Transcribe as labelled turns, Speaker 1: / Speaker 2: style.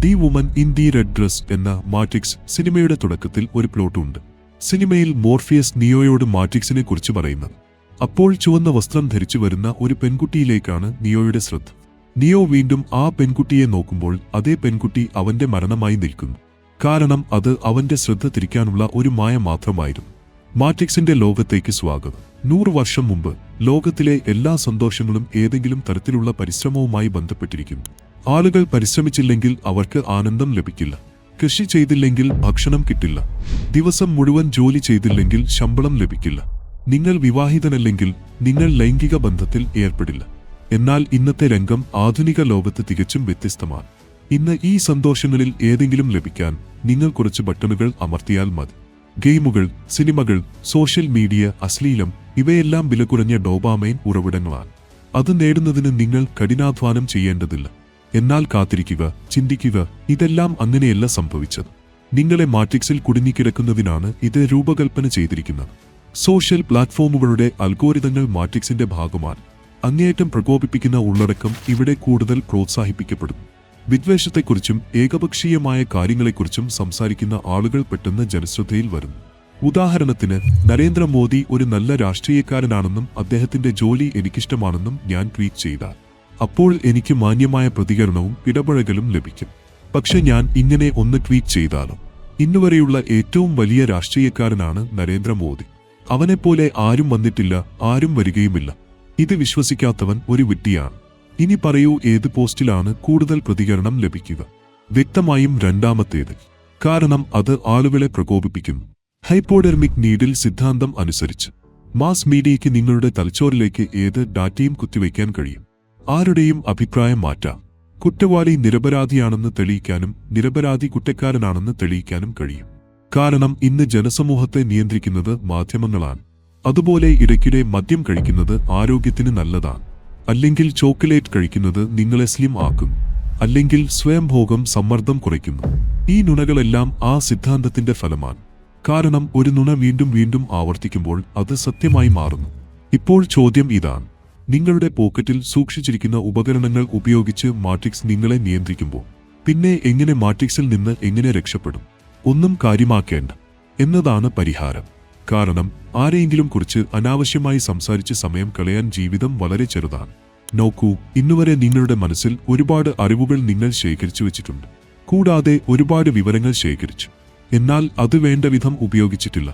Speaker 1: The woman in the red dress എന്ന Matrix സിനിമയുടെ തുടക്കത്തിൽ ഒരു പ്ലോട്ടുണ്ട്. സിനിമയിൽ മോർഫിയസ് നിയോയോട് മാട്രിക്സിനെ കുറിച്ച് പറയുന്നത്. അപ്പോൾ ചുവന്ന വസ്ത്രം ധരിച്ചു വരുന്ന ഒരു പെൺകുട്ടിയിലേക്കാണ് നിയോയുടെ ശ്രദ്ധ. നിയോ വീണ്ടും ആ പെൺകുട്ടിയെ നോക്കുമ്പോൾ അതേ പെൺകുട്ടി അവന്റെ മരണമായി നിൽക്കുന്നു. കാരണം അത് അവന്റെ ശ്രദ്ധ തിരിക്കാനുള്ള ഒരു മായ മാത്രമായിരുന്നു. മാട്രിക്സിന്റെ ലോകത്തേക്ക് സ്വാഗതം. 100 വർഷം മുമ്പ് ലോകത്തിലെ എല്ലാ സന്തോഷങ്ങളും ഏതെങ്കിലും തരത്തിലുള്ള പരിശ്രമവുമായി ബന്ധപ്പെട്ടിരിക്കുന്നു. ആളുകൾ പരിശ്രമിച്ചില്ലെങ്കിൽ അവർക്ക് ആനന്ദം ലഭിക്കില്ല. കൃഷി ചെയ്തില്ലെങ്കിൽ ഭക്ഷണം കിട്ടില്ല. ദിവസം മുഴുവൻ ജോലി ചെയ്തില്ലെങ്കിൽ ശമ്പളം ലഭിക്കില്ല. നിങ്ങൾ വിവാഹിതനല്ലെങ്കിൽ നിങ്ങൾ ലൈംഗിക ബന്ധത്തിൽ ഏർപ്പെടില്ല. എന്നാൽ ഇന്നത്തെ രംഗം ആധുനിക ലോകത്ത് തികച്ചും വ്യത്യസ്തമാണ്. ഇന്ന് ഈ സന്തോഷങ്ങളിൽ ഏതെങ്കിലും ലഭിക്കാൻ നിങ്ങൾ കുറച്ച് ബട്ടണുകൾ അമർത്തിയാൽ മതി. ഗെയിമുകൾ, സിനിമകൾ, സോഷ്യൽ മീഡിയ, അശ്ലീലം ഇവയെല്ലാം വിലകുറഞ്ഞ ഡോപാമൈൻ ഉറവിടങ്ങളാണ്. അത് നേടുന്നതിന് നിങ്ങൾ കഠിനാധ്വാനം ചെയ്യേണ്ടതില്ല. എന്നാൽ കാത്തിരിക്കുക, ചിന്തിക്കുക, ഇതെല്ലാം അങ്ങനെയല്ല സംഭവിച്ചത്. നിങ്ങളെ മാട്രിക്സിൽ കുടുങ്ങിക്കിടക്കുന്നതിനാണ് ഇത് രൂപകൽപ്പന ചെയ്തിരിക്കുന്നത്. സോഷ്യൽ പ്ലാറ്റ്ഫോമുകളുടെ അൽഗോരിതങ്ങൾ മാട്രിക്സിന്റെ ഭാഗമാണ്. അങ്ങേയറ്റം പ്രകോപിപ്പിക്കുന്ന ഉള്ളടക്കം ഇവിടെ കൂടുതൽ പ്രോത്സാഹിപ്പിക്കപ്പെടുന്നു. വിദ്വേഷത്തെക്കുറിച്ചും ഏകപക്ഷീയമായ കാര്യങ്ങളെക്കുറിച്ചും സംസാരിക്കുന്ന ആളുകൾ പെട്ടെന്ന് ജനശ്രദ്ധയിൽ വരുന്നു. ഉദാഹരണത്തിന്, നരേന്ദ്രമോദി ഒരു നല്ല രാഷ്ട്രീയക്കാരനാണെന്നും അദ്ദേഹത്തിന്റെ ജോലി എനിക്കിഷ്ടമാണെന്നും ഞാൻ ട്വീറ്റ് ചെയ്താൽ അപ്പോൾ എനിക്ക് മാന്യമായ പ്രതികരണവും ഇടപഴകലും ലഭിക്കും. പക്ഷെ ഞാൻ ഇങ്ങനെ ഒന്ന് ട്വീറ്റ് ചെയ്താലോ? ഇന്നുവരെയുള്ള ഏറ്റവും വലിയ രാഷ്ട്രീയക്കാരനാണ് നരേന്ദ്രമോദി. അവനെപ്പോലെ ആരും വന്നിട്ടില്ല, ആരും വരികയുമില്ല. ഇത് വിശ്വസിക്കാത്തവൻ ഒരു വിഡ്ഢിയാണ്. ഇനി പറയൂ, ഏത് പോസ്റ്റിലാണ് കൂടുതൽ പ്രതികരണം ലഭിക്കുക? വ്യക്തമായും രണ്ടാമത്തേത്. കാരണം അത് ആളുകളെ പ്രകോപിപ്പിക്കുന്നു. ഹൈപ്പോഡെർമിക് നീഡിൽ സിദ്ധാന്തം അനുസരിച്ച് മാസ് മീഡിയയ്ക്ക് നിങ്ങളുടെ തലച്ചോറിലേക്ക് ഏത് ഡാറ്റയും കുത്തിവയ്ക്കാൻ കഴിയും. ആരുടെയും അഭിപ്രായം മാറ്റാം. കുറ്റവാളി നിരപരാധിയാണെന്ന് തെളിയിക്കാനും നിരപരാധി കുറ്റക്കാരനാണെന്ന് തെളിയിക്കാനും കഴിയും. കാരണം ഇന്ന് ജനസമൂഹത്തെ നിയന്ത്രിക്കുന്നത് മാധ്യമങ്ങളാണ്. അതുപോലെ ഇടയ്ക്കിടെ മദ്യം കഴിക്കുന്നത് ആരോഗ്യത്തിന് നല്ലതാണ്. അല്ലെങ്കിൽ ചോക്ലേറ്റ് കഴിക്കുന്നത് നിങ്ങളെ സ്ലിം ആക്കുന്നു. അല്ലെങ്കിൽ സ്വയംഭോഗം സമ്മർദ്ദം കുറയ്ക്കുന്നു. ഈ നുണകളെല്ലാം ആ സിദ്ധാന്തത്തിന്റെ ഫലമാണ്. കാരണം ഒരു നുണ വീണ്ടും വീണ്ടും ആവർത്തിക്കുമ്പോൾ അത് സത്യമായി മാറുന്നു. ഇപ്പോൾ ചോദ്യം ഇതാണ്: നിങ്ങളുടെ പോക്കറ്റിൽ സൂക്ഷിച്ചിരിക്കുന്ന ഉപകരണങ്ങൾ ഉപയോഗിച്ച് മാട്രിക്സ് നിങ്ങളെ നിയന്ത്രിക്കുമ്പോൾ പിന്നെ എങ്ങനെ മാട്രിക്സിൽ നിന്ന് എങ്ങനെ രക്ഷപ്പെടും? ഒന്നും കാര്യമാക്കേണ്ട എന്നതാണ് പരിഹാരം. കാരണം ആരെയെങ്കിലും കുറിച്ച് അനാവശ്യമായി സംസാരിച്ച് സമയം കളയാൻ ജീവിതം വളരെ ചെറുതാണ്. നോക്കൂ, ഇന്നുവരെ നിങ്ങളുടെ മനസ്സിൽ ഒരുപാട് അറിവുകൾ നിങ്ങൾ ശേഖരിച്ചു വെച്ചിട്ടുണ്ട്. കൂടാതെ ഒരുപാട് വിവരങ്ങൾ ശേഖരിച്ചു. എന്നാൽ അത് വേണ്ട വിധം ഉപയോഗിച്ചിട്ടില്ല.